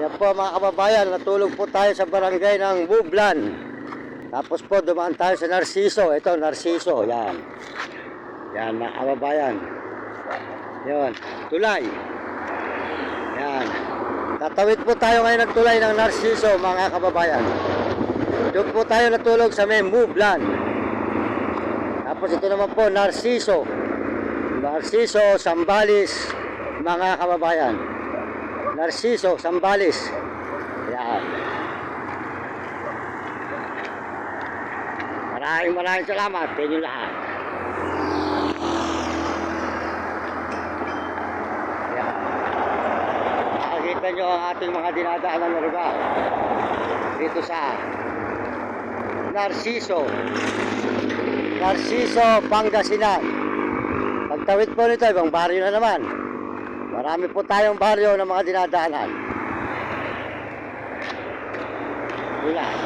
Yan po mga kababayan, natulog po tayo sa barangay ng Bublan. Tapos po dumaan tayo sa Narciso. Ito, Narciso, yan. Yan mga kababayan. Yan, tulay. Yan. Tatawid po tayo ngayon ng tulay ng Narciso mga kababayan. Doon po tayo natulog sa may Bublan. Tapos ito naman po, Narciso. Narciso, Zambales, mga kababayan. Narciso, Zambales. Yan. Maraming salamat sa inyo lahat. Yan. Nakakita nyo ang ating mga dinadaanan na lugar. Dito sa Narciso. Narciso, Pangasinan. Pagtawid po nito, ibang baryo na naman. Marami po tayong baryo ng mga dinadaanan. Wala.